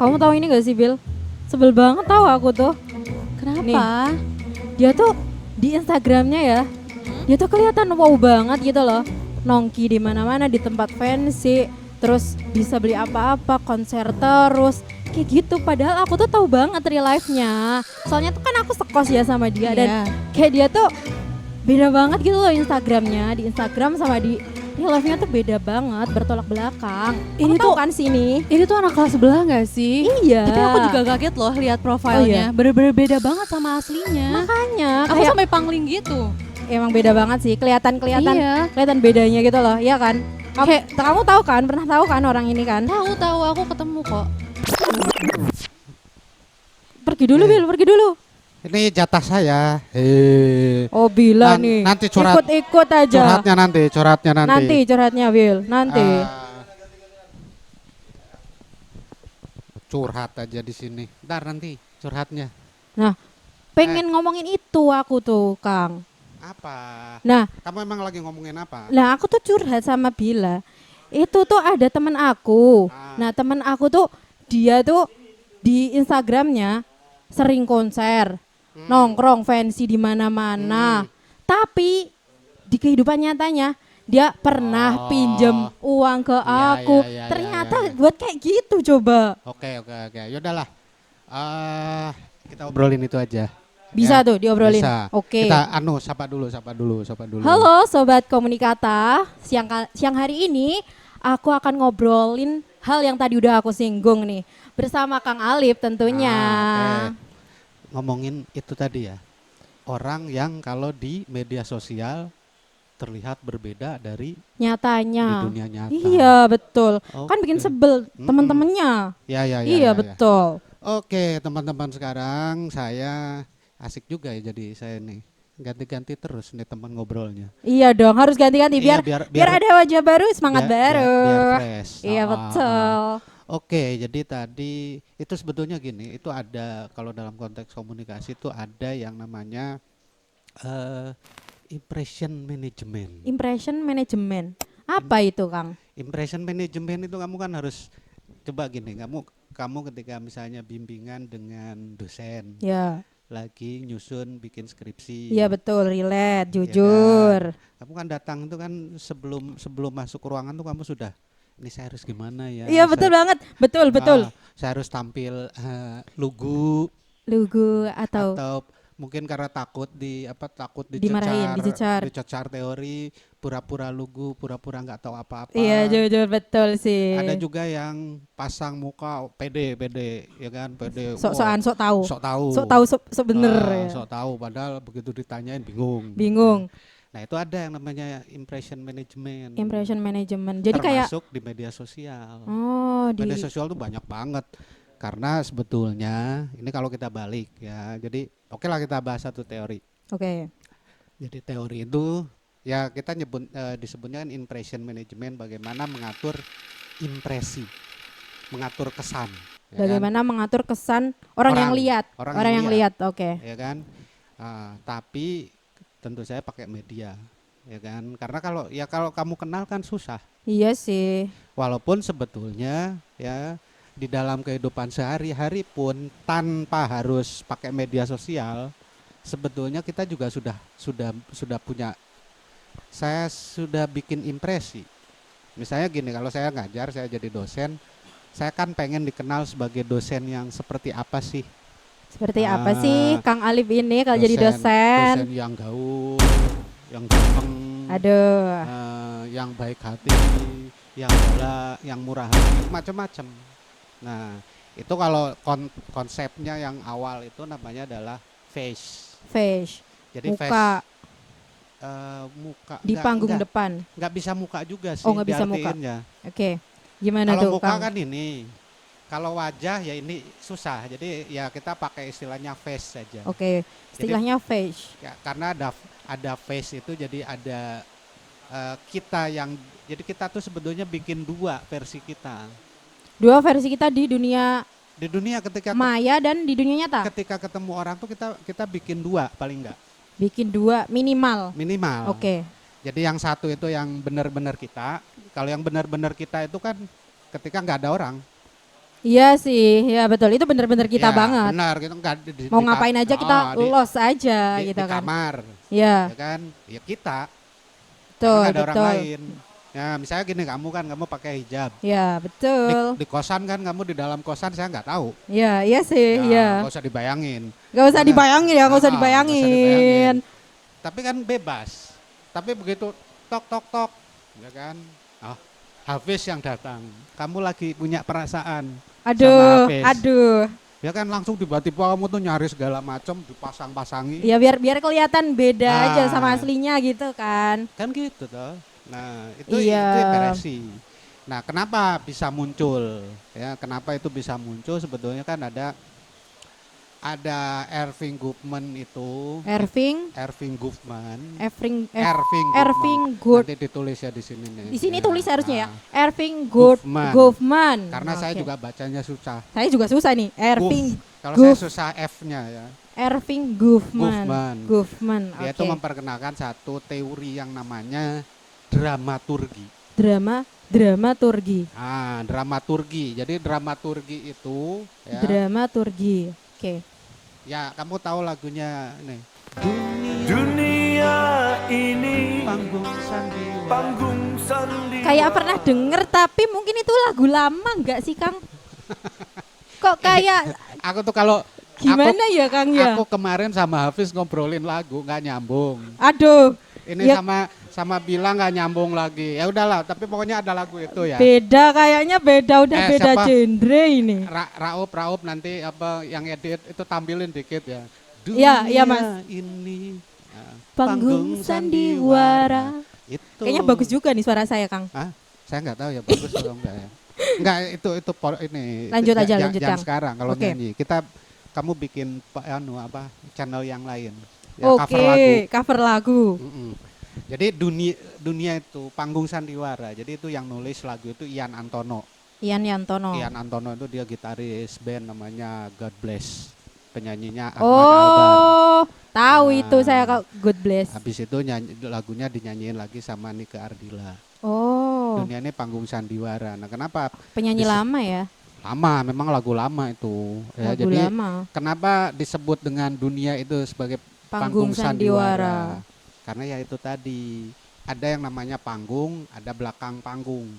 Kamu tahu ini gak sih, Bil? Sebel banget tahu aku tuh. Kenapa? Dia tuh di Instagramnya ya, dia tuh kelihatan wow banget gitu loh. Nongki di mana-mana di tempat fancy, terus bisa beli apa-apa, konser terus kayak gitu. Padahal aku tuh tahu banget real life-nya. Soalnya tuh kan aku sekos ya sama dia dan Iya. kayak dia tuh beda banget gitu loh Instagramnya. Di Instagram sama di real life-nya tuh beda banget, bertolak belakang. Ini Ini tuh tuh- kan sini. Ini tuh anak kelas sebelah gak sih? Iya. Tapi aku juga kaget loh lihat profilnya. Bener-bener beda banget sama aslinya. Makanya Aku kayak sampai pangling gitu. emang beda banget sih, kelihatan Iya. kelihatan bedanya gitu loh, ya kan? Kamu tahu kan, pernah tahu kan orang ini kan? Tahu aku ketemu kok. Pergi dulu Bil, pergi dulu. Ini jatah saya. Oh bila nih. Nanti curhat. Ikut aja. Curhatnya nanti. Nanti curhatnya Bil, nanti. Curhat aja di sini. Ntar nanti curhatnya. Nah, pengen ngomongin itu aku tuh, Kang. Apa? Nah, Kamu emang lagi ngomongin apa? aku tuh curhat sama Bila. Itu tuh ada temen aku. Nah, temen aku tuh dia tuh di Instagramnya sering konser, nongkrong fancy di mana-mana. Tapi di kehidupan nyatanya dia pernah pinjem uang ke aku. iya, Ternyata iya. buat kayak gitu coba. Oke. Yaudahlah. Kita obrolin itu aja. Bisa Ya, tuh diobrolin. Bisa. Oke. Kita sapa dulu. Halo sobat komunikata. Siang hari ini aku akan ngobrolin hal yang tadi udah aku singgung nih bersama Kang Alip tentunya. Oke. Ngomongin itu tadi ya. Orang yang kalau di media sosial terlihat berbeda dari di Nyatanya. dunia nyata. Iya betul. Kan bikin Oke. sebel teman-temannya. Ya. Iya betul. Oke, teman-teman, sekarang saya asik juga ya jadi saya nih. Ganti-ganti terus nih teman ngobrolnya. Iya dong harus ganti-ganti Iya, biar ada wajah baru, semangat baru. biar fresh. Iya betul. Oke, jadi tadi itu sebetulnya gini, itu ada kalau dalam konteks komunikasi itu ada yang namanya impression management. Impression management. Apa itu Kang? Impression management itu kamu kan harus coba gini, kamu ketika misalnya bimbingan dengan dosen, Ya. lagi nyusun bikin skripsi. Iya betul, relate, Ya jujur. kan? Kamu kan datang itu kan sebelum masuk ke ruangan tuh kamu sudah ini saya harus gimana ya? Iya betul banget, betul. Saya harus tampil lugu Lugu atau mungkin karena takut dimarahin, dicecar teori, pura-pura lugu, pura-pura nggak tahu apa-apa. Iya jujur betul sih. Ada juga yang pasang muka pede, ya kan, pede. Sok-sokan, sok tahu. Sok tahu. Sok bener ya. Sok tahu padahal begitu ditanyain bingung. Bingung. Nah, itu ada yang namanya impression management. Impression management. Jadi kayak termasuk di media sosial. di Media sosial tuh banyak banget. Karena sebetulnya ini kalau kita balik ya. Jadi oke lah kita bahas satu teori. Oke. Jadi teori itu ya kita disebutnya kan impression management, bagaimana mengatur impresi, mengatur kesan. Ya Bagaimana mengatur kesan orang yang lihat. Orang yang lihat. Oke. Ya kan? Tapi tentu saya pakai media, ya kan? Karena kalau kamu kenal kan susah. Iya sih. Walaupun sebetulnya ya di dalam kehidupan sehari-hari pun tanpa harus pakai media sosial, sebetulnya kita juga sudah punya. Saya sudah bikin impresi. Misalnya gini, kalau saya ngajar, saya jadi dosen, saya kan pengen dikenal sebagai dosen yang seperti apa sih? Seperti apa sih Kang Alip ini kalau jadi dosen? Dosen yang gaul, yang gampang, Aduh. yang baik hati, yang galak, yang murah hati, macam-macam. Nah, itu kalau konsepnya yang awal itu namanya adalah face. Jadi Muka. Muka Di panggung depan. nggak bisa muka juga sih. Oh, nggak bisa muka. diartiinnya. Oke. Gimana Kalau tuh muka Kang? kan ini, kalau wajah ya ini susah. Jadi ya kita pakai istilahnya face saja. Oke. Istilahnya face. Ya, karena ada face itu jadi ada kita yang jadi kita tuh sebetulnya bikin dua versi kita. Dua versi kita di dunia Di dunia ketika maya dan di dunia nyata. ketika ketemu orang tuh kita bikin dua paling enggak. Bikin dua minimal. Minimal. Oke. Jadi yang satu itu yang benar-benar kita. Kalau yang benar-benar kita itu kan ketika nggak ada orang. Iya sih, ya betul. Itu bener-bener kita Ya, banget. benar, kita enggak Mau ngapain aja kita los aja di gitu kan. kamar, Ya, ya kan? Ya kita, karena betul, nggak ada orang betul. lain. Ya, misalnya gini, kamu pakai hijab. Ya, betul. Di kosan kan, kamu di dalam kosan saya nggak tahu. Ya, iya sih, Ya, ya. nggak usah dibayangin. Gak usah Karena- dibayangin ya, gak usah Nggak usah dibayangin. Tapi kan bebas. Tapi begitu tok tok tok, ya kan? Ah, Hafiz yang datang. Kamu lagi punya perasaan sama Aduh, Hafiz. aduh. Ya kan langsung tiba-tiba kamu tuh nyari segala macam, dipasang-pasangi. Ya biar kelihatan beda Ah. aja sama aslinya gitu kan. Kan gitu toh. Nah, itu Iya. itu impresi. Nah, kenapa bisa muncul? Ya, kenapa itu bisa muncul? Sebetulnya kan ada Irving Goffman itu. Irving Goffman. Irving Irving Good. Nanti ditulis ya di sini nih. Di sini Ya. tulis harusnya ya. Ah, Irving Good Goffman. Goffman. Karena saya Oke. juga bacanya susah. Saya juga susah nih. Irving Kalau Goff- saya susah F-nya ya. Irving Goffman. Goffman. Goffman. Dia Oke. itu memperkenalkan satu teori yang namanya dramaturgi. Dramaturgi. Dramaturgi. Jadi dramaturgi itu ya, Dramaturgi. Oke. ya kamu tahu lagunya nih. Dunia ini Panggung sandiwara. panggung sandiwara. Kayak pernah denger tapi mungkin itu lagu lama nggak sih Kang? Kok kayak Aku tuh kalau gimana ya Kang ya? aku kemarin sama Hafiz ngobrolin lagu nggak nyambung. Aduh, Ini Ya. sama bilang nggak nyambung lagi. Ya udahlah, tapi pokoknya ada lagu itu ya. beda kayaknya beda udah beda siapa? genre ini. Raup nanti apa yang edit itu tampilin dikit ya. Iya, iya, Mas. Ini Panggung sandiwara. Itu. Kayaknya bagus juga nih suara saya Kang. Hah? Saya nggak tahu ya bagus atau enggak ya. Enggak, ini. Lanjut aja, Yang- lanjut, yang Kang. sekarang kalau Oke. nyanyi. Kamu bikin channel yang lain. Ya, cover lagu. Oke, cover lagu. Mm-mm. Jadi dunia itu panggung sandiwara. Jadi itu yang nulis lagu itu Ian Antono. Ian Yantono. Ian Antono itu dia gitaris band namanya God Bless. Penyanyinya Ahmad Albar. Oh, tahu Nah. itu saya kok Good Bless. Habis itu lagunya dinyanyiin lagi sama Nike Ardila. Oh, Dunia ini panggung sandiwara. Nah, kenapa penyanyi Dis- lama ya? lama? Memang lagu lama itu. Ya, Lagu jadi lama. kenapa disebut dengan dunia itu sebagai Panggung sandiwara. Karena ya itu tadi ada yang namanya panggung, ada belakang panggung.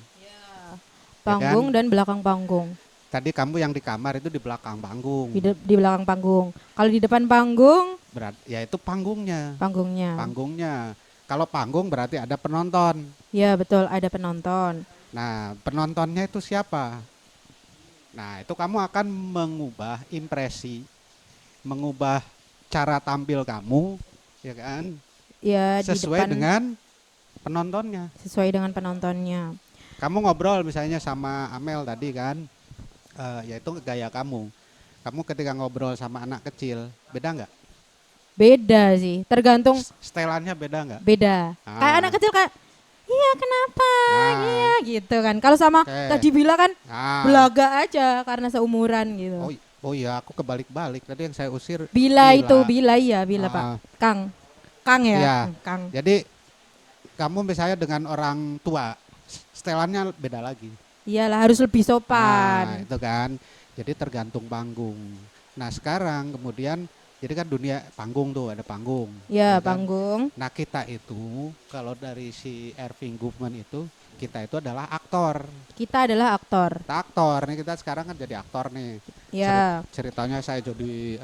Panggung dan belakang panggung. Tadi kamu yang di kamar itu di belakang panggung. Di belakang panggung. Kalau di depan panggung, Ya itu panggungnya. panggungnya. Panggungnya. Kalau panggung berarti ada penonton. Ya betul, ada penonton. Nah, penontonnya itu siapa? Nah, itu kamu akan mengubah impresi, mengubah cara tampil kamu, ya kan? Ya di Sesuai depan dengan penontonnya. sesuai dengan penontonnya. Kamu ngobrol misalnya sama Amel tadi kan, yaitu gaya kamu. Kamu ketika ngobrol sama anak kecil, beda nggak? Beda sih, tergantung Setelannya beda nggak? beda. Ah. Kayak anak kecil kayak iya kenapa? Ah. Iya gitu kan. Kalau sama Oke. tadi bilang kan Nah, belaga aja karena seumuran gitu. oh iya, aku kebalik-balik. Tadi yang saya usir. Bila Bila. itu bila iya bila Ah. Pak. Kang ya. Iya. Kang. Jadi kamu misalnya dengan orang tua, setelannya beda lagi. Iyalah harus lebih Nah, sopan. itu kan. Jadi tergantung panggung. Nah, sekarang kemudian jadi kan dunia panggung tuh, ada panggung. Ya, kan? panggung. Nah, kita itu kalau dari si Irving Goffman itu, kita itu adalah aktor. Kita adalah aktor. Kita aktor nih, kita sekarang kan jadi aktor nih. Ya. Ceritanya saya jadi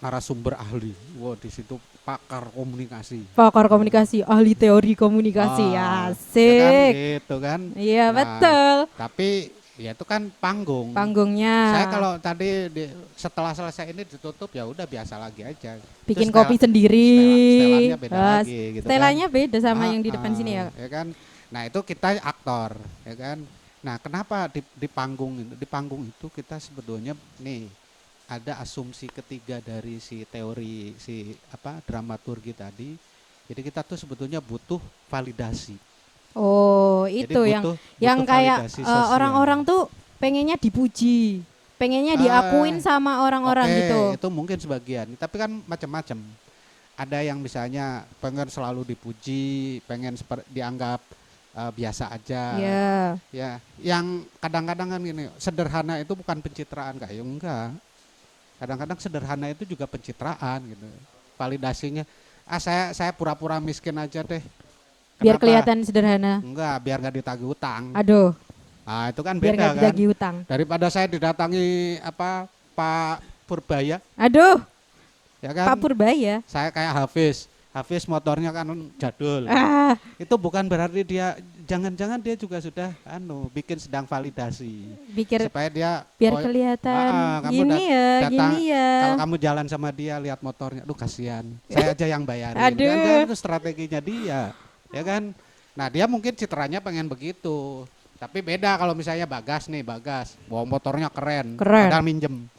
narasumber ahli. Wah, di situ pakar komunikasi. Pakar komunikasi, ahli teori komunikasi. Ah, ya kan, Asik. gitu kan. Iya, Nah, betul. Tapi ya itu kan panggung. Panggungnya. Saya kalau tadi setelah selesai ini ditutup ya udah biasa lagi aja. bikin Itu kopi sendiri. Setelannya beda Ah, lagi gitu setelannya kan. beda sama yang di depan sini ya. Ya kan. Nah, itu kita aktor, ya kan. Nah, kenapa di panggung itu? Di panggung itu kita sebetulnya nih ada asumsi ketiga dari si teori dramaturgi tadi. Jadi kita tuh sebetulnya butuh validasi. Oh, Jadi itu yang butuh kayak validasi sosial. orang-orang tuh pengennya dipuji, pengennya diakuin sama orang-orang Oke, gitu. itu mungkin sebagian. Tapi kan macam-macam. Ada yang misalnya pengen selalu dipuji, pengen dianggap biasa aja. Iya. Ya, yang kadang-kadang kan gini, sederhana itu bukan pencitraan kayak enggak. Kadang-kadang sederhana itu juga pencitraan gitu. Validasinya, saya pura-pura miskin aja deh. Biar Kenapa? kelihatan sederhana. Enggak, biar nggak ditagih utang. Aduh, Nah, itu kan biar beda nggak kan. ditagih utang. Daripada saya didatangi Pak Purbaya, Aduh, ya Pak kan? Purbaya. Saya kayak Hafiz motornya kan jadul. Ah, Itu bukan berarti dia jangan-jangan dia juga sudah bikin sedang validasi pikir supaya dia biar oh, kelihatan kamu gini ya, datang, gini ya. kalau kamu jalan sama dia lihat motornya, aduh kasihan, saya aja yang bayarin. Aduh. Kan itu strateginya dia, ya kan? Nah dia mungkin citranya pengen begitu, tapi beda kalau misalnya Bagas, bawa motornya keren, Keren. padahal minjem.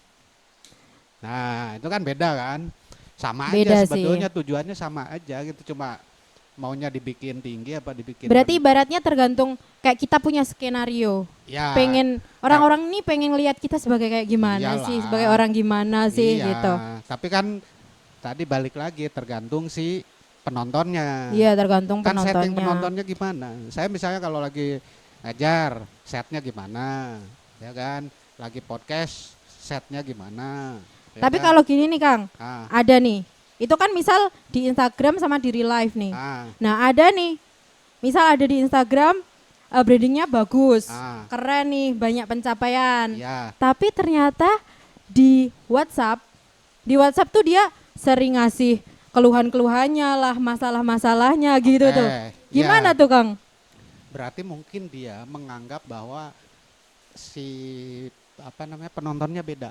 Nah itu kan beda kan, sama Beda aja sih. sebetulnya tujuannya sama aja gitu, cuma maunya dibikin tinggi apa dibikin Berarti ibaratnya tergantung kayak kita punya skenario. ya, Pengen orang-orang ini pengen lihat kita sebagai kayak gimana Iyalah. sih, sebagai orang gimana sih iya, gitu. tapi kan tadi balik lagi tergantung si penontonnya. Iya, tergantung Kan setting penontonnya. penontonnya gimana. Saya misalnya kalau lagi ngajar, setnya gimana, ya kan? Lagi podcast, setnya gimana. ya Tapi kan? kalau gini nih Kang, Ah, ada nih. Itu kan misal di Instagram sama di real life nih. ah, Nah, ada nih. Misal ada di Instagram brandingnya bagus, ah, keren nih, banyak pencapaian. ya, Tapi ternyata di WhatsApp tuh dia sering ngasih keluhan-keluhannya lah, masalah-masalahnya gitu Oke, tuh. ya. Gimana tuh Kang? Berarti mungkin dia menganggap bahwa si penontonnya beda.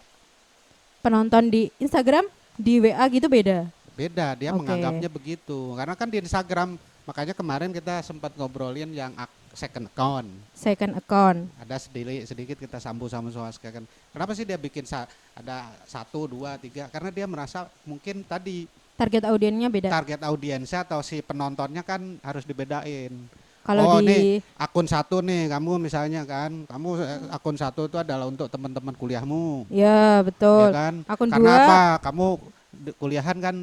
Penonton di Instagram, di WA gitu beda. Beda, dia Oke. menganggapnya begitu. Karena kan di Instagram, makanya kemarin kita sempat ngobrolin yang second account. Second account. Ada sedikit kita sambung sama soal second. Kenapa sih dia bikin ada 1, 2, 3? Karena dia merasa mungkin tadi Target audiennya beda. target audiensnya atau si penontonnya kan harus dibedain. Kalau nih di akun 1 nih, kamu misalnya kan, akun 1 itu adalah untuk teman-teman kuliahmu. ya betul. Ya kan? Akun Karena 2 apa? Kamu kuliahan kan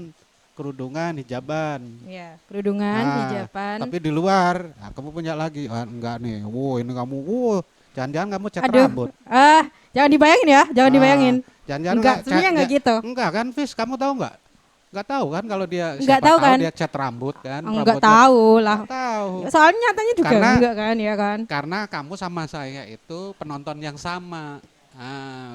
kerudungan, hijaban. ya, kerudungan, Nah, hijaban. Tapi di luar, kamu punya lagi. Enggak nih. Ini kamu. Jangan-jangan kamu cat Aduh. rambut. Jangan dibayangin ya, jangan dibayangin. Jangan-jangan Enggak, sebenarnya enggak gitu. Enggak kan, Fis, kamu tahu enggak? Enggak tahu kan kalau dia Enggak siapa tahu kan? dia cat rambut kan? Enggak rambutnya- tahu lah. Enggak tahu. Soalnya nyatanya juga Karena- enggak kan, ya kan? Karena kamu sama saya itu penonton yang sama.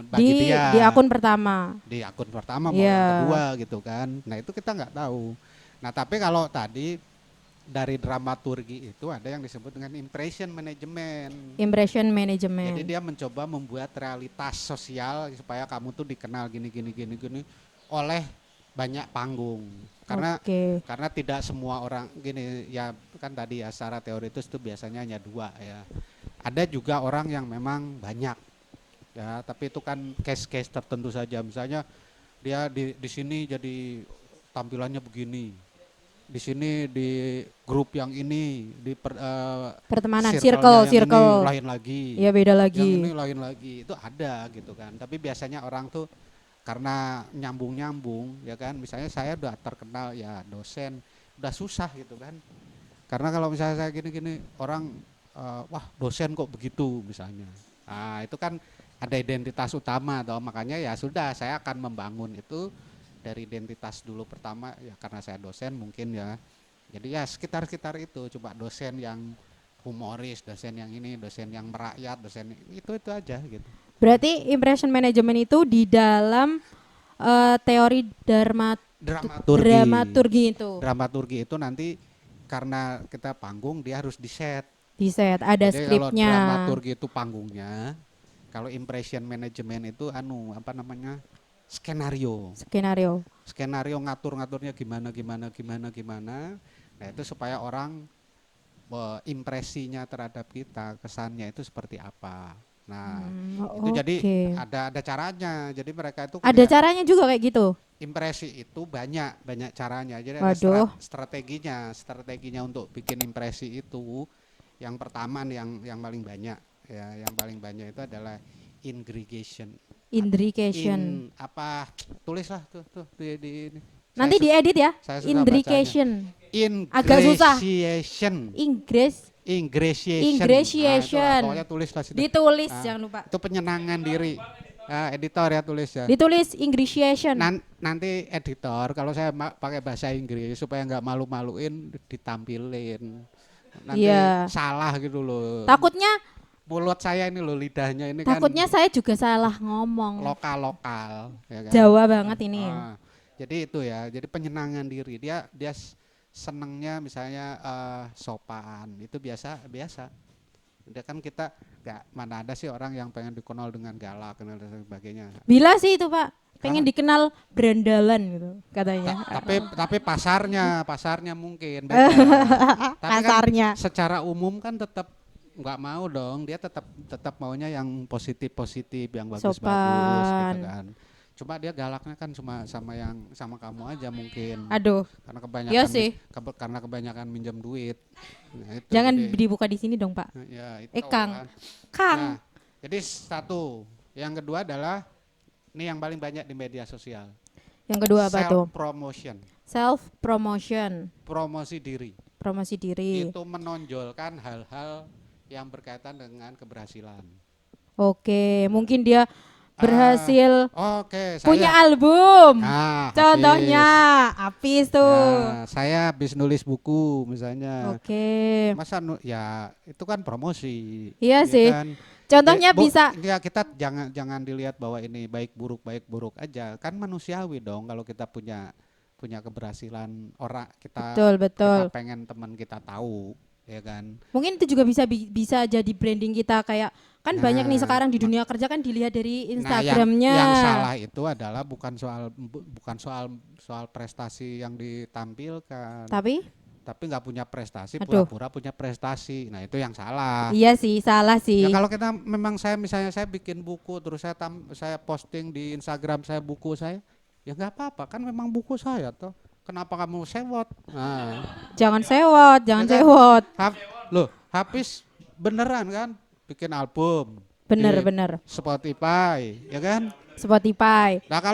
Bagi Di dia di akun pertama. di akun pertama mau Iya. yang kedua gitu kan. Nah itu kita nggak tahu. Nah tapi kalau tadi dari dramaturgi itu ada yang disebut dengan impression management. Impression management. Jadi dia mencoba membuat realitas sosial supaya kamu tuh dikenal gini oleh banyak panggung. Oke. Karena tidak semua orang gini ya kan tadi ya secara teoritis itu biasanya hanya 2 ya. Ada juga orang yang memang banyak. Ya, tapi itu kan case-case tertentu saja. Misalnya dia di sini jadi tampilannya begini. Di sini di grup yang ini di Pertemanan, circle-nya yang circle. ini lain lagi. Iya, beda Yang lagi. ini lain lagi. Itu ada gitu kan. Tapi biasanya orang tuh karena nyambung ya kan. Misalnya saya udah terkenal ya dosen, udah susah gitu kan. Karena kalau misalnya saya gini orang wah dosen kok begitu misalnya. Nah, itu kan ada identitas utama atau makanya ya sudah saya akan membangun itu dari identitas dulu pertama ya karena saya dosen mungkin ya. Jadi ya sekitar itu coba dosen yang humoris, dosen yang ini, dosen yang merakyat, dosen itu aja gitu. Berarti impression management itu di dalam teori dramaturgi itu. Dramaturgi itu nanti karena kita panggung dia harus di-set. Di set ada Jadi kalau skripnya. dramaturgi itu panggungnya, kalau impression management itu skenario. Skenario ngatur-ngaturnya gimana. Nah, itu supaya orang impresinya terhadap kita, kesannya itu seperti apa. Nah, itu jadi ada caranya. Jadi mereka itu Ada caranya juga kayak gitu. impresi itu banyak caranya. Jadi Waduh. ada strateginya untuk bikin impresi itu. Yang pertama nih yang paling banyak ya, yang paling banyak itu adalah ingregation. Indrication. Tulislah tuh di ini. Nanti Saya diedit ya. saya susah Indrication. Agak susah. Ingratiation. Inggris, Ingratiation. Ingratiation. Nah, itu, pokoknya tulis lah situ. ditulis Ah, jangan lupa. Itu penyenangan diri. Editor ya tulis ya. Ditulis Ingratiation. Nanti editor kalau saya pakai bahasa Inggris supaya nggak malu-maluin ditampilin. Nanti Iya. salah gitu loh. Takutnya Mulut saya ini loh, lidahnya ini takutnya kan saya juga salah ngomong. lokal-lokal ya kan. Jawa banget ini. Jadi itu ya, jadi penyenangan diri. Dia senengnya misalnya sopan, itu biasa. Dia kan kita mana ada sih orang yang pengen dikenal dengan galak dan sebagainya. Bila sih itu Pak, pengen dikenal berandalan gitu katanya. Tapi pasarnya mungkin beda. Tapi kan Kasarnya. secara umum kan tetap nggak mau dong, dia tetap maunya yang positif yang bagus-bagus Sopan. gitu kan. Cuma dia galaknya kan cuma sama kamu aja mungkin. Aduh, Karena kebanyakan iya sih. karena kebanyakan minjem duit. Nah, itu Jangan jadi- dibuka di sini dong Pak. ya, itu Kang. kan. Kang. Nah, jadi satu, yang kedua adalah ini yang paling banyak di media sosial. Yang kedua apa tuh? Self promotion, Self promotion, promosi diri. promosi diri. Itu menonjolkan hal-hal yang berkaitan dengan keberhasilan. Oke, mungkin dia berhasil Oke, saya punya album. Nah, Contohnya Apis tuh. Nah, saya habis nulis buku misalnya. Oke. Masa ya itu kan promosi. Iya ya sih. kan? Contohnya Bu, bisa ya kita jangan dilihat bahwa ini baik buruk aja. Kan manusiawi dong kalau kita punya keberhasilan orang kita betul. kita pengen teman kita tahu, ya kan. Mungkin itu juga bisa jadi branding kita kayak kan Nah, banyak nih sekarang di dunia kerja kan dilihat dari Nah, Instagramnya. yang salah itu adalah bukan soal prestasi yang ditampilkan, Tapi tapi nggak punya prestasi, Aduh. pura-pura punya prestasi. Nah, itu yang salah. iya sih, salah sih. Ya kalau kita memang misalnya saya bikin buku terus saya posting di Instagram saya buku saya, ya nggak apa-apa kan memang buku saya toh. Kenapa kamu sewot? Nah, Jangan sewot, jangan Ya kan? sewot. Loh, Hafiz beneran kan bikin album Bener, di bener. Spotify, ya kan? Spotify. Nah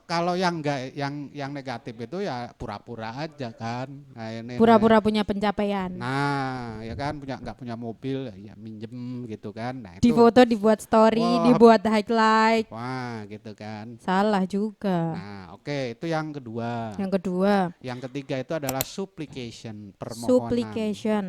kalau yang enggak yang negatif itu ya pura-pura aja kan. Nah, ini Pura-pura punya pencapaian. Nah, ya kan nggak punya mobil ya minjem gitu kan. Nah, itu Di foto dibuat story, Wah. dibuat highlight. wah gitu kan. Salah juga. Nah, oke itu yang kedua. Yang kedua, Yang ketiga itu adalah supplication, permohonan. supplication.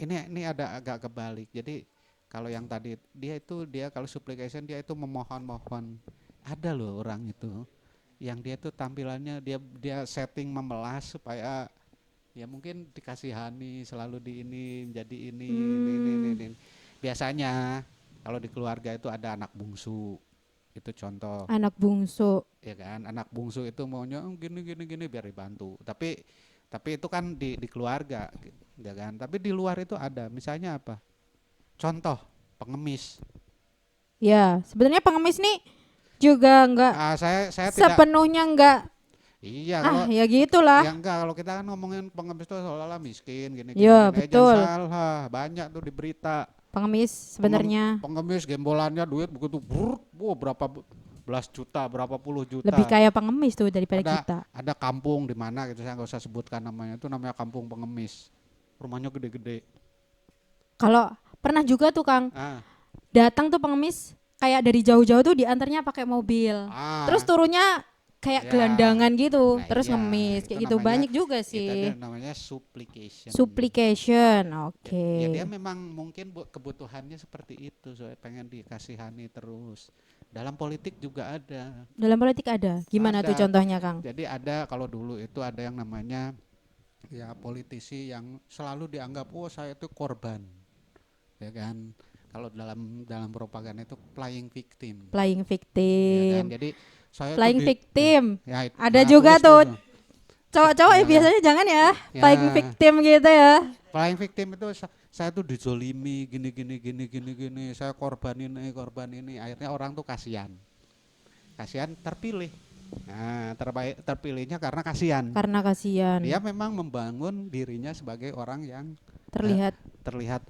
Ini ada agak kebalik. Jadi kalau yang tadi dia kalau supplication dia itu memohon-mohon. Ada loh orang itu yang dia tuh tampilannya dia setting memelas supaya ya mungkin dikasihani selalu di ini jadi ini. Biasanya kalau di keluarga itu ada anak bungsu. Itu contoh. Anak bungsu. Ya kan, anak bungsu itu maunya gini biar dibantu. Tapi itu kan di keluarga, ya kan. Tapi di luar itu ada, misalnya apa? Contoh, pengemis. Ya, sebenarnya pengemis nih juga enggak Saya tidak. sepenuhnya enggak. Iya, kalau Ya gitulah. ya enggak kalau kita kan ngomongin pengemis itu seolah-olah miskin gini. Iya, gini. betul. Jangan salah, banyak tuh di berita. Pengemis sebenarnya Pengemis gembolannya duit begitu, berapa belas juta, berapa puluh juta. lebih kaya pengemis tuh daripada kita. Ada kampung di mana gitu, saya nggak usah sebutkan namanya, itu namanya kampung pengemis. Rumahnya gede-gede. Kalau pernah juga tuh Kang, datang tuh pengemis kayak dari jauh-jauh tuh diantarnya pakai mobil. Terus turunnya kayak Ya. gelandangan gitu, Nah, terus iya, ngemis kayak itu gitu. namanya- Banyak juga Itu sih. ada namanya supplication. Supplication. Oke. Ya dia memang mungkin kebutuhannya seperti itu, soalnya pengen dikasihani terus. Dalam politik juga ada. Dalam politik ada. Gimana Ada. tuh contohnya Kang? Jadi ada kalau dulu itu ada yang namanya ya politisi yang selalu dianggap saya itu korban. Ya kan? Kalau dalam propaganda itu playing victim. Playing Ya kan? victim. Jadi saya tuh Playing victim. ya, Ada juga tulis tuh. dulu. Cowok-cowok ya Ya. biasanya jangan ya. Ya. Playing victim gitu ya. Playing victim itu saya tuh dizolimi gini. Saya korban ini. Akhirnya orang tuh kasihan terpilih. Nah, terpilihnya karena kasihan. Karena kasihan. Dia memang membangun dirinya sebagai orang yang Terlihat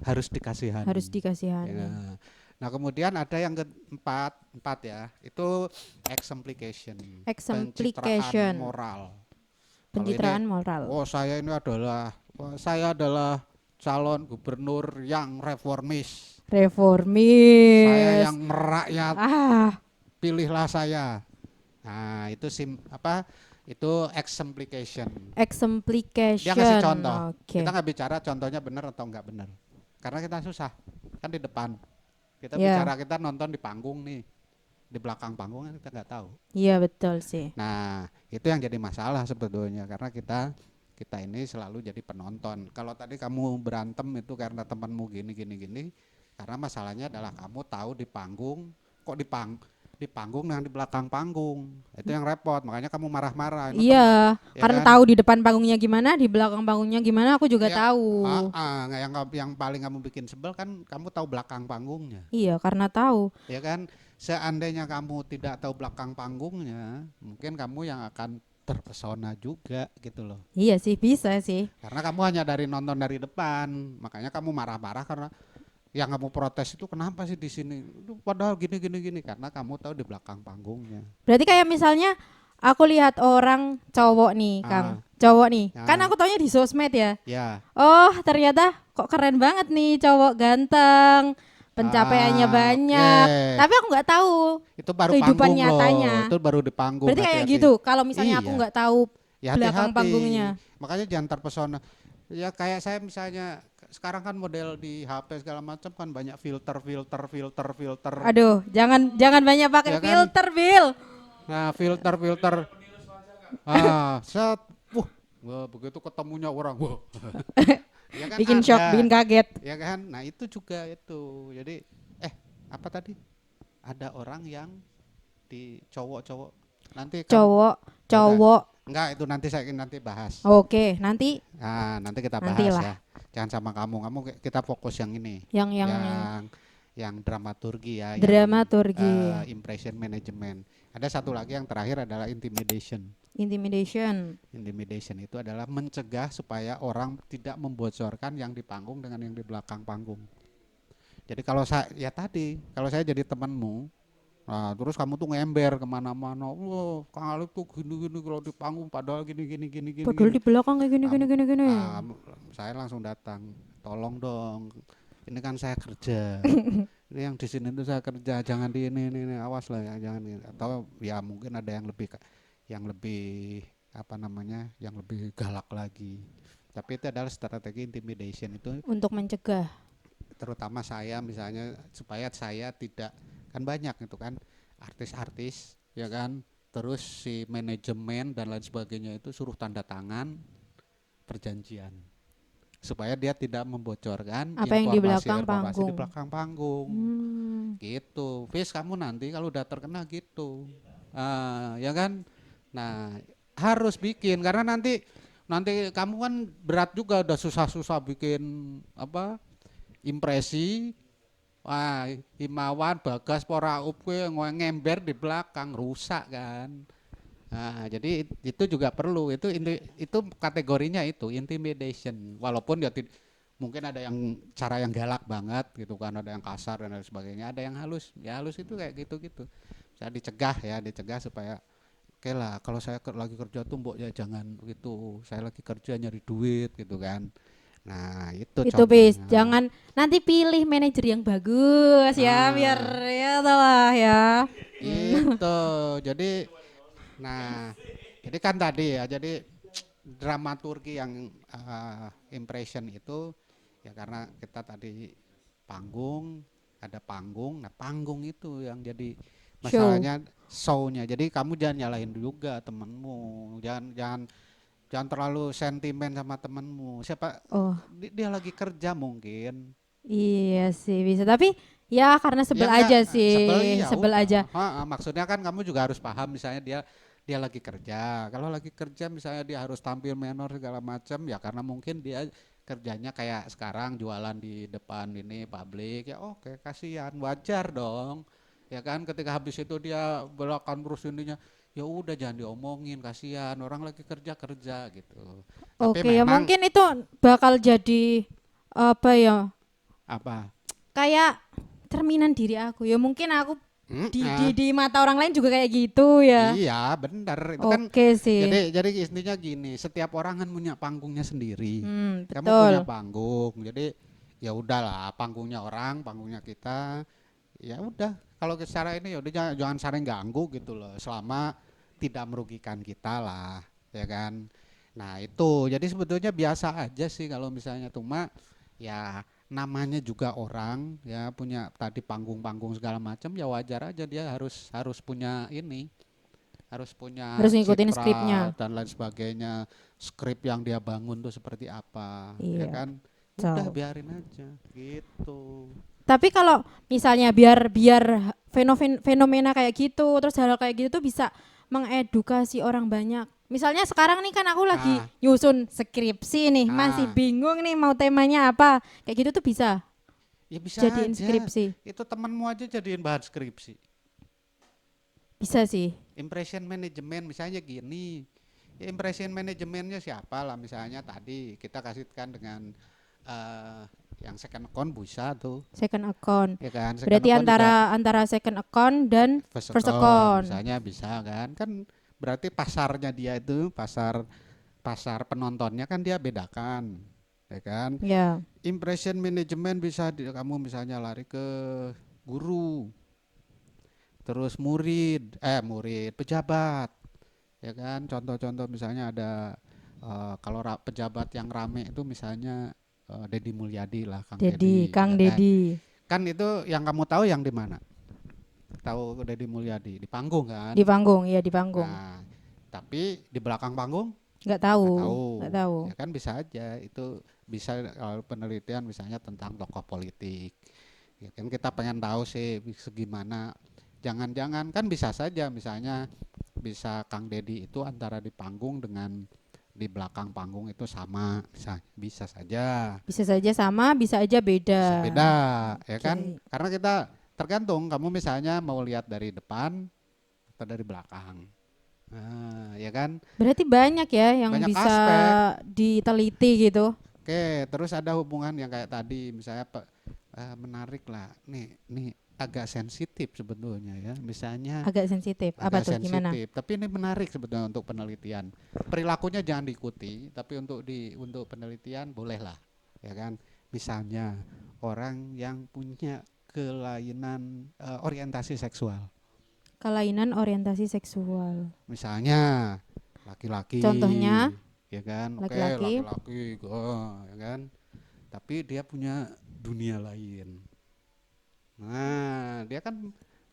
harus dikasihani. harus dikasihani. Ya. Nah, kemudian ada yang keempat ya, itu exemplification. Exemplification. Pencitraan moral. Pencitraan moral. Oh saya ini adalah, saya adalah calon gubernur yang reformis. Saya Reformis. yang merakyat, Ah, pilihlah saya. Nah itu itu exemplification. exemplification. Dia kasih contoh. Oke. Kita nggak bicara contohnya benar atau nggak benar. Karena kita susah kan di depan. Kita Ya. bicara kita nonton di panggung nih, di belakang panggung kan kita nggak tahu. Iya betul sih. Nah itu yang jadi masalah sebetulnya karena kita ini selalu jadi penonton. Kalau tadi kamu berantem itu karena temanmu gini, karena masalahnya adalah kamu tahu di panggung kok di panggung dengan di belakang panggung itu yang repot, makanya kamu marah-marah. Iya, ya karena kan? tahu di depan panggungnya gimana, di belakang panggungnya gimana, aku juga Ya, tahu. yang paling kamu bikin sebel kan kamu tahu belakang panggungnya, Iya, karena tahu. ya kan. Seandainya kamu tidak tahu belakang panggungnya, mungkin kamu yang akan terpesona juga gitu loh. Iya sih, bisa sih. Karena kamu hanya dari nonton dari depan, makanya kamu marah-marah karena yang kamu protes itu kenapa sih di sini? Itu padahal gini karena kamu tahu di belakang panggungnya. Berarti kayak misalnya aku lihat orang cowok nih, Kang. Cowok nih. Ah. Kan aku taunya di sosmed ya. Ya, Oh, ternyata kok keren banget nih cowok ganteng. Pencapaiannya banyak. oke. Tapi aku nggak tahu. Itu baru Kehidupan panggung nyatanya. loh. Itu baru di panggung. Berarti kayak hati-hati. gitu. Kalau misalnya aku Iya. nggak tahu Ya, belakang hati-hati. panggungnya. Makanya jangan terpesona. Ya kayak saya misalnya sekarang kan model di HP segala macam kan banyak filter. Aduh, jangan banyak pakai Ya kan? filter, Bill. Nah, filter. Set. Wah, begitu ketemunya orang, wah. Ya kan Bikin shock, ada. bikin kaget. Ya kan? Nah, itu juga itu. Jadi apa tadi? Ada orang yang di cowok-cowok nanti kan Cowok. enggak, itu nanti saya nanti bahas. Oke, nanti Nah, nanti kita bahas Nantilah. ya. Jangan sama kamu kita fokus yang ini. yang Yang dramaturgi ya, dramaturgi, yang impression management. Ada satu lagi yang terakhir adalah intimidation. intimidation. Intimidation itu adalah mencegah supaya orang tidak membocorkan yang di panggung dengan yang di belakang panggung. Jadi kalau saya jadi temanmu, nah, terus kamu tuh ngember kemana-mana, wah Kang Alif tuh gini kalau di panggung padahal gini. Padahal di belakang kayak gini. Saya langsung datang, tolong dong, ini kan saya kerja, ini yang di sini tuh saya kerja, jangan di ini awas lah ya, jangan ini. Atau ya mungkin ada yang lebih yang lebih galak lagi. Tapi itu adalah strategi intimidation itu, Untuk mencegah. terutama saya misalnya supaya saya tidak, kan banyak itu kan artis-artis ya kan, terus si manajemen dan lain sebagainya itu suruh tanda tangan perjanjian supaya dia tidak membocorkan Apa yang di belakang informasi di panggung. belakang panggung. Gitu. Fis, kamu nanti kalau udah terkena gitu, ya kan. Nah harus bikin karena nanti kamu kan berat juga, udah susah-susah bikin impresi. Wah, Himawan, Bagas, Poraup ngember di belakang rusak kan. Nah, jadi itu juga perlu, itu kategorinya itu intimidation. Walaupun ya mungkin ada yang cara yang galak banget gitu kan, ada yang kasar dan lain sebagainya, ada yang halus. Ya halus itu kayak gitu-gitu. Saya dicegah supaya oke lah, kalau saya lagi kerja tuh mbok ya jangan gitu. Saya lagi kerja nyari duit gitu kan. Nah, itu Bis, contohnya. jangan nanti pilih manajer yang bagus ya, biar ya tau lah ya. Itu jadi kan tadi ya, jadi dramaturgi yang impression itu ya karena kita tadi ada panggung, nah panggung itu yang jadi masalahnya, show-nya. Jadi kamu jangan nyalahin juga temenmu, jangan terlalu sentimen sama temenmu. Siapa dia lagi kerja mungkin. Iya sih bisa, tapi ya karena sebel Ya aja enggak, sih, iya, sebel udah. aja. Maksudnya kan kamu juga harus paham, misalnya dia lagi kerja. Kalau lagi kerja misalnya dia harus tampil menor segala macam ya karena mungkin dia kerjanya kayak sekarang jualan di depan ini publik ya, oke, kasihan, wajar dong. Ya kan, ketika habis itu dia belakang terus ininya, ya udah jangan diomongin, kasihan orang lagi kerja gitu. Tapi Oke, ya memang mungkin itu bakal jadi apa ya? apa? Kayak cerminan diri aku. Ya mungkin aku di mata orang lain juga kayak gitu ya. Iya, benar. Itu kan Oke sih. jadi intinya gini, setiap orang kan punya panggungnya sendiri. Kamu Betul. punya panggung. Jadi ya udahlah, panggungnya orang, panggungnya kita. Ya udah, kalau secara ini ya udah jangan saling ganggu gitu loh, selama tidak merugikan kita lah, ya kan. Nah, itu. Jadi sebetulnya biasa aja sih kalau misalnya cuma ya namanya juga orang ya punya tadi panggung-panggung segala macam ya wajar aja dia harus punya ini harus punya Harus ngikutin citra skripnya. dan lain sebagainya, skrip yang dia bangun tuh seperti apa, ya Iya. kan. Udah biarin aja gitu. Tapi kalau misalnya biar fenomena kayak gitu, terus hal kayak gitu tuh bisa mengedukasi orang banyak. Misalnya sekarang nih kan aku lagi Ah. nyusun skripsi nih, masih Ah. bingung nih mau temanya apa. Kayak gitu tuh bisa Ya bisa jadiin aja. skripsi. Itu temanmu aja jadiin bahan skripsi. Bisa sih. Impression management misalnya gini. Ya, impression manajemennya siapa lah, misalnya tadi kita kasihkan dengan yang second account bisa tuh, Second account. ya kan. Second Berarti account juga antara second account dan first first account, account. misalnya bisa kan berarti pasarnya dia itu pasar penontonnya kan dia bedakan, ya kan. Ya. Impression management bisa kamu misalnya lari ke guru, terus murid pejabat, ya kan. Contoh-contoh misalnya ada kalau pejabat yang rame itu misalnya Deddy Mulyadi lah, Kang Deddy, Kang ya kan. Deddy. Kan itu yang kamu tahu yang di mana? Tahu Deddy Mulyadi di panggung kan? Di panggung, iya di panggung. Nah, tapi di belakang panggung Nggak tahu. nggak tahu. Ya kan bisa aja itu, bisa kalau penelitian misalnya tentang tokoh politik. Ya kan kita pengen tahu sih segimana. Jangan-jangan kan bisa saja misalnya bisa Kang Deddy itu antara di panggung dengan di belakang panggung itu sama, bisa saja. Bisa saja sama, bisa aja beda. Bisa beda, ya Oke. kan? Karena kita tergantung kamu misalnya mau lihat dari depan atau dari belakang. Nah, ya kan? Berarti banyak ya yang Banyak bisa aspek. diteliti gitu. Oke, terus ada hubungan yang kayak tadi misalnya menarik lah. Nih agak sensitif sebetulnya ya. Misalnya Agak sensitif. Apa agak tuh? Gimana? sensitif, tapi ini menarik sebetulnya untuk penelitian. Perilakunya jangan diikuti, tapi untuk penelitian bolehlah, ya kan? Misalnya orang yang punya kelainan orientasi seksual. Kelainan orientasi seksual. Misalnya laki-laki. Contohnya? Ya kan? Oke, Laki-laki. laki-laki, ya kan? Tapi dia punya dunia lain. Nah, dia kan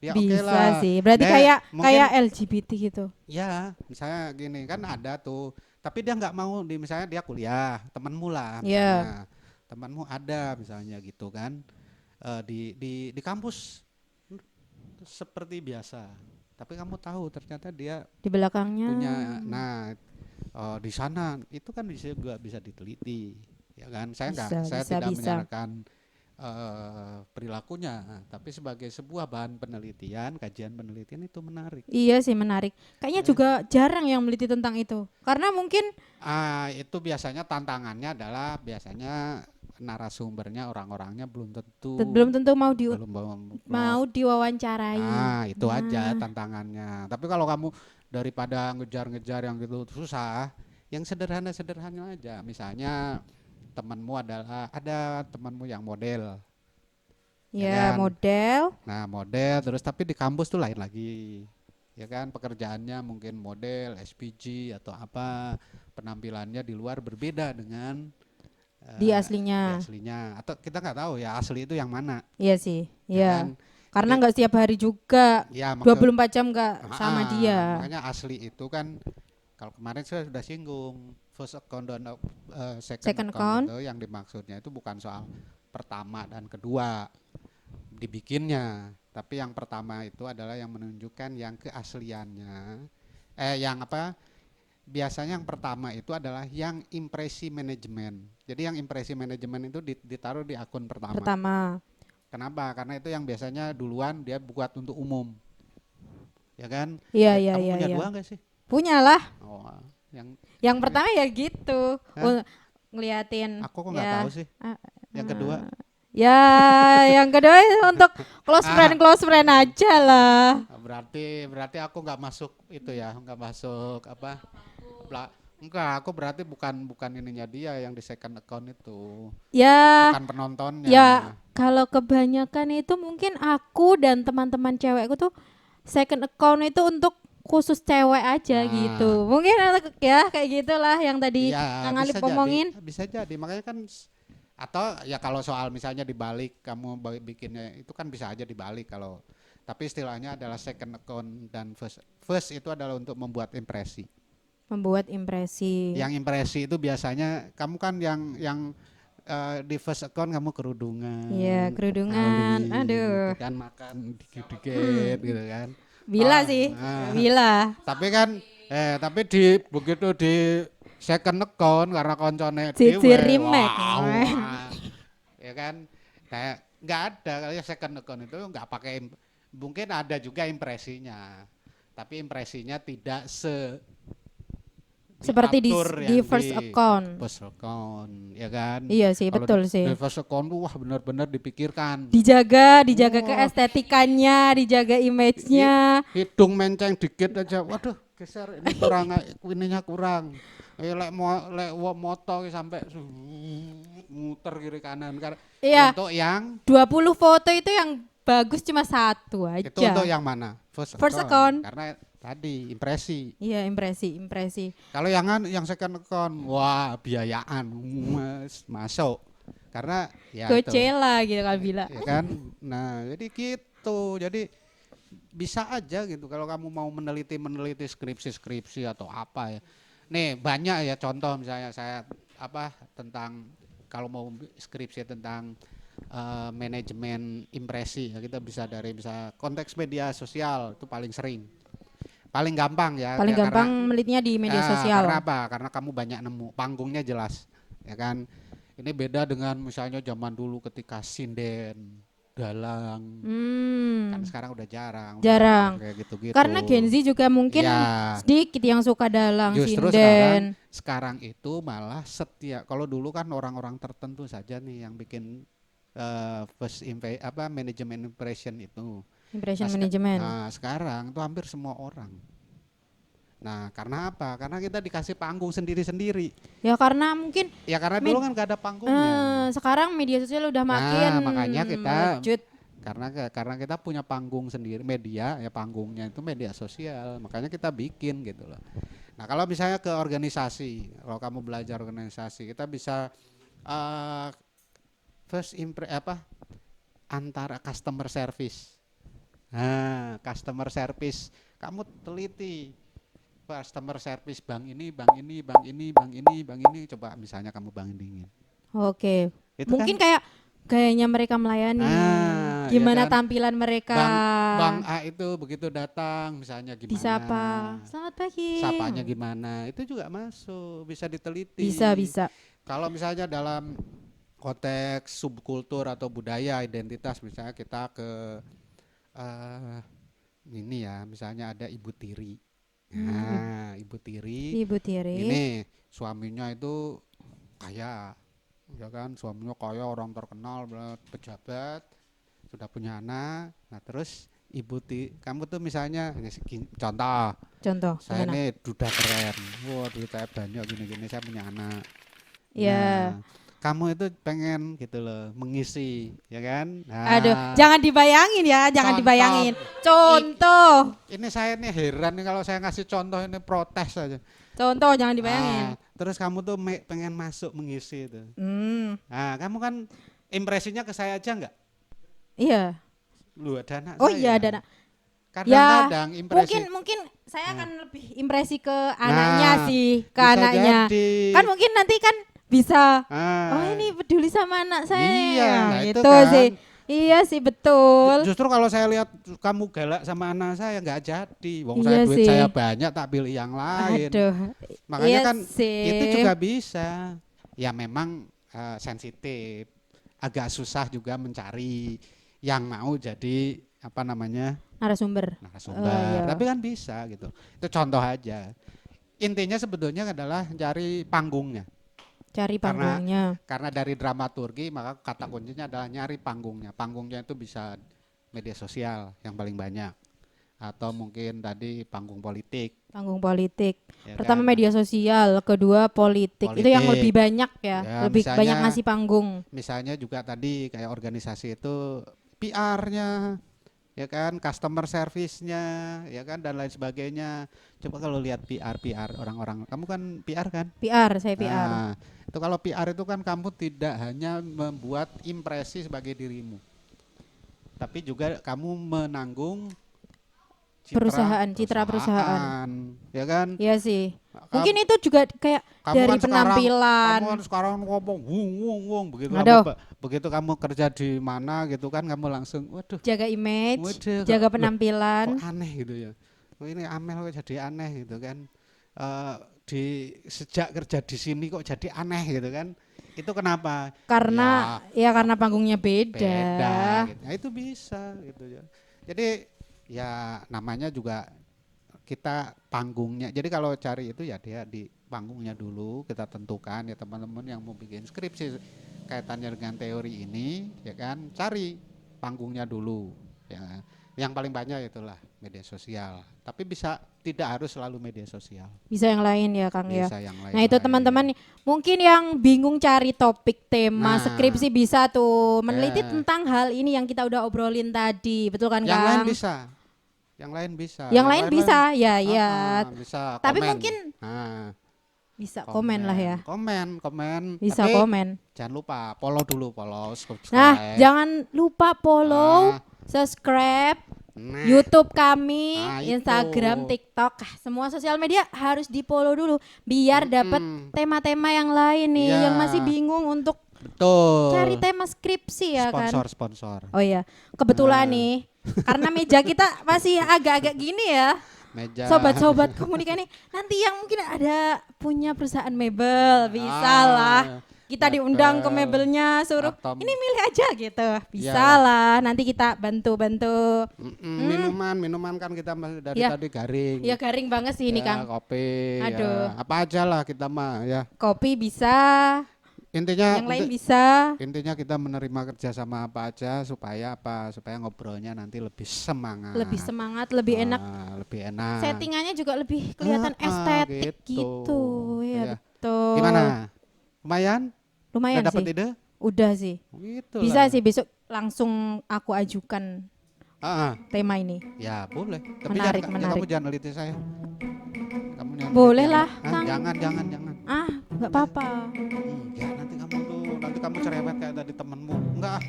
ya oke Bisa lah. sih. Berarti Dia mungkin- kayak LGBT gitu. Ya, misalnya gini kan ada tuh, tapi dia nggak mau misalnya dia kuliah, temanmu lah, Iya. misalnya, temanmu ada misalnya gitu kan, di kampus seperti biasa, tapi kamu tahu ternyata dia Di belakangnya. punya, nah di sana itu kan juga bisa diteliti, ya kan? Saya tidak Bisa. menyarankan perilakunya, tapi sebagai sebuah bahan penelitian, kajian penelitian itu menarik. Iya sih menarik. Kayaknya juga jarang yang meliti tentang itu. Karena mungkin Itu biasanya tantangannya adalah biasanya narasumbernya orang-orangnya belum tentu mau diwawancarai. itu aja tantangannya. Tapi kalau kamu daripada ngejar-ngejar yang gitu susah, yang sederhana-sederhana aja. Misalnya temanmu ada temanmu yang model. Ya, kan? model. Nah, model terus tapi di kampus tuh lain lagi. Ya kan, pekerjaannya mungkin model, SPG atau apa, penampilannya di luar berbeda dengan Di aslinya. di aslinya. Atau kita nggak tahu ya asli itu yang mana. Iya sih. Ya Iya. kan? Karena nggak setiap hari juga. Ya, 24 jam nggak sama dia. Makanya asli itu kan kalau kemarin saya sudah singgung first account dan Second account account. itu yang dimaksudnya itu bukan soal pertama dan kedua dibikinnya, tapi yang pertama itu adalah yang menunjukkan yang keasliannya. Biasanya yang pertama itu adalah yang impresi manajemen. Jadi yang impresi manajemen itu ditaruh di akun pertama. Kenapa? Karena itu yang biasanya duluan dia buat untuk umum. Ya kan? Iya. Kamu punya dua nggak sih? Punya lah. Oh, Yang pertama ya gitu. Hah? Ngeliatin. aku kok nggak ya, tahu sih. Yang kedua, Ya, yang kedua untuk close friend aja lah. Berarti aku nggak masuk itu ya, nggak masuk apa? Enggak, aku berarti bukan ininya dia yang di second account itu, Ya, bukan penontonnya. ya kalau kebanyakan itu mungkin aku dan teman-teman cewekku tuh second account itu untuk khusus cewek aja Nah. gitu. Mungkin ya kayak gitulah yang tadi Ya, Kang Alif bisa ngomongin. bisa jadi. Makanya kan atau ya kalau soal misalnya dibalik kamu bikinnya itu kan bisa aja dibalik kalau tapi istilahnya adalah second account dan first itu adalah untuk membuat impresi. Membuat impresi. Yang impresi itu biasanya kamu kan yang di first account kamu kerudungan. Iya, kerudungan. kali, Aduh. gitu kan makan dikit-dikit gitu kan. Bila Oh, sih. nah. Bila. Tapi kan tapi begitu di second account karena koncone Cici dhewe, remake. wah. Ya kan kayak nggak ada kalau second account itu nggak pakai mungkin ada juga impresinya. Tapi impresinya tidak Seperti di diatur yang first account. First account, ya kan? Iya sih, Kalau betul di sih. first account tuh wah benar-benar dipikirkan. Dijaga Oh. keestetikannya, dijaga image-nya. Hidung menceng dikit aja, waduh geser ini kurang, ininya kurang. Moto sampai muter kiri kanan karena Iya. untuk yang 20 foto itu yang bagus cuma satu aja. itu untuk yang mana? First account. Karena tadi impresi. Iya, impresi. Kalau yang second account, wah biayaan masuk. Karena ya itu. Gocela gitu kan bila. Ya kan? Nah, jadi gitu. Jadi bisa aja gitu kalau kamu mau meneliti skripsi atau apa ya. Nih, banyak ya contoh misalnya saya tentang kalau mau skripsi tentang manajemen impresi ya kita bisa konteks media sosial itu paling sering. Paling gampang ya. Paling ya, gampang karena, melitnya di media sosial. Karena apa? Karena kamu banyak nemu, panggungnya jelas, ya kan? Ini beda dengan misalnya zaman dulu ketika sinden, dalang, kan sekarang udah jarang. Jarang. Kayak gitu-gitu. Karena Gen Z juga mungkin Ya, sedikit yang suka dalang, justru sinden. sekarang itu malah kalau dulu kan orang-orang tertentu saja nih yang bikin manajemen impression itu. Impression Nah, management. Nah, sekarang itu hampir semua orang. Nah, karena apa? Karena kita dikasih panggung sendiri-sendiri. Ya karena mungkin Ya karena dulu kan gak ada panggungnya. sekarang media sosial udah makin Makanya kita melejit. karena kita punya panggung sendiri, media ya panggungnya itu media sosial. Makanya kita bikin gitu loh. Nah, kalau misalnya ke organisasi, kalau kamu belajar organisasi, kita bisa antara customer service. Nah, customer service kamu teliti customer service bank ini coba misalnya kamu bank dingin. Oke. Itu Mungkin kayak gayanya mereka melayani. Gimana ya kan? tampilan mereka. Bank A itu begitu datang misalnya gimana? Disapa. Selamat pagi. Sapanya gimana? Itu juga masuk, bisa diteliti. Bisa. Kalau misalnya dalam konteks subkultur atau budaya identitas misalnya kita ke ini ya, misalnya ada ibu tiri. Nah, ibu tiri. Ini suaminya itu kaya, ya kan? Suaminya kaya, orang terkenal, pejabat, sudah punya anak. Nah, terus kamu tuh misalnya, contoh. Saya gimana? ini duda keren. Wah, duit saya banyak gini-gini, saya punya anak. Ya. Nah, kamu itu pengen gitu loh mengisi, ya kan? Nah, Aduh, jangan dibayangin ya, dibayangin. Contoh. Ini saya nih heran nih kalau saya ngasih contoh ini protes aja. Contoh jangan dibayangin. Terus kamu tuh pengen masuk mengisi itu. Nah, kamu kan impresinya ke saya aja enggak? Iya. Lu ada anak Oh saya. iya ada anak. Kadang-kadang impresi. Mungkin saya akan lebih impresi ke anaknya sih, ke bisa anaknya. jadi. Kan mungkin nanti kan bisa. Ah. Oh ini peduli sama anak saya. Iya, nah itu gitu kan. sih. Iya sih betul. Justru kalau saya lihat kamu galak sama anak saya nggak jadi. Wong Iya saya duit sih. saya banyak tak pilih yang lain. Aduh. Makanya iya kan sih. itu juga bisa. Ya memang sensitif. Agak susah juga mencari yang mau jadi narasumber. narasumber. iya. Tapi kan bisa gitu. Itu contoh aja. Intinya sebetulnya adalah cari panggungnya. Cari panggungnya. Karena dari dramaturgi maka kata kuncinya adalah nyari panggungnya. Panggungnya itu bisa media sosial yang paling banyak, atau mungkin tadi panggung politik. Panggung politik. Ya Pertama kan? media sosial, kedua politik. Itu yang Politik. lebih banyak ya, Ya, lebih misalnya- banyak ngasih panggung. Misalnya juga tadi kayak organisasi itu PR-nya, ya kan, customer service-nya, ya kan, dan lain sebagainya. Coba kalau lihat PR orang-orang, kamu kan PR kan? PR, saya PR. Nah, itu kalau PR itu kan kamu tidak hanya membuat impresi sebagai dirimu, tapi juga kamu menanggung Citra perusahaan. ya kan? Iya sih. Kamu- Mungkin itu juga kayak kamu dari kan sekarang- penampilan. kamu kan sekarang ngomong wung begitu Aduh. begitu kamu kerja di mana gitu kan, kamu langsung waduh, Jaga image, waduh, jaga kok penampilan. aneh gitu ya. Oh, ini Amel kok jadi aneh gitu kan. Sejak kerja di sini kok jadi aneh gitu kan. Itu kenapa? Karena karena panggungnya beda. Gitu. Nah, itu bisa gitu ya. Jadi ya namanya juga kita panggungnya. Jadi kalau cari itu ya dia di panggungnya dulu kita tentukan, ya teman-teman yang mau bikin skripsi kaitannya dengan teori ini, ya kan, cari panggungnya dulu ya. Yang paling banyak itulah media sosial. Tapi bisa tidak harus selalu media sosial. Bisa yang lain ya Kang ya. Bisa yang lain. Nah itu teman-teman mungkin yang bingung cari topik tema Nah. skripsi bisa tuh meneliti Ya. tentang hal ini yang kita udah obrolin tadi, betul kan Yang lain Kang? bisa. Yang lain bisa. Yang lain bisa, ya ya. Bisa Tapi komen. mungkin Nah, bisa komen lah ya. Komen. Bisa Tapi komen. jangan lupa follow dulu, subscribe. Nah, jangan lupa follow, Nah. subscribe Nah, YouTube kami, Nah, itu. Instagram, TikTok, semua sosial media harus di-follow dulu biar dapat tema-tema yang lain nih Iya. yang masih bingung untuk betul. cari tema skripsi ya kan. Sponsor. Oh iya, kebetulan nih karena meja kita masih agak-agak gini ya. Meja. Sobat-sobat komunika nih nanti yang mungkin ada punya perusahaan mebel bisa lah. Kita diundang ke mebelnya suruh Atau- ini milih aja gitu. Bisa Iyalah. lah nanti kita bantu-bantu. Minuman kan kita masih dari Ya. tadi garing. Ya garing banget sih ini Ya, Kang. kopi. Aduh. Ya, apa aja lah kita mah ya. Kopi bisa, Intinya yang lain bisa. Intinya kita menerima kerja sama apa aja supaya ngobrolnya nanti lebih semangat. Lebih semangat, lebih enak. Lebih enak. Settingannya juga lebih kelihatan estetik gitu. Ya, Iya. betul. Gimana? Lumayan Udah dapat sih. ide? Udah sih. Gitu Bisa lah. sih besok langsung aku ajukan tema ini. Ya boleh. Tapi Menarik, jangan, menarik. kamu jangan neliti saya. Kamu jangan Boleh neliti lah, aku. Hah? Kang. Jangan. Ah, nggak apa-apa. Ya nanti kamu cerewet kayak tadi temenmu. Enggak.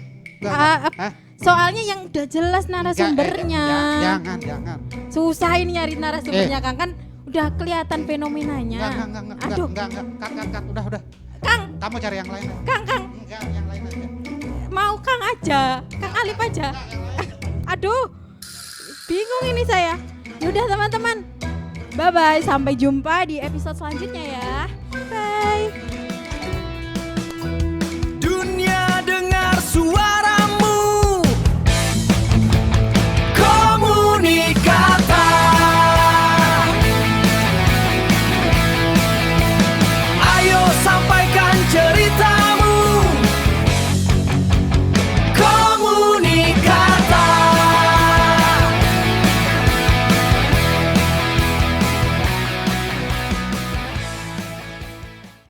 Hah? Soalnya yang udah jelas narasumbernya. Jangan. Susah ini nyari narasumbernya Kang kan udah kelihatan fenomenanya. Aduh, Enggak. Kat. Udah. Kang, Kamu cari yang lain. Kang, Enggak, yang lain aja. mau Kang aja, Kang Alif aja. Aduh, bingung ini saya. Yaudah teman-teman, bye-bye, sampai jumpa di episode selanjutnya ya. Bye. Dunia dengar suara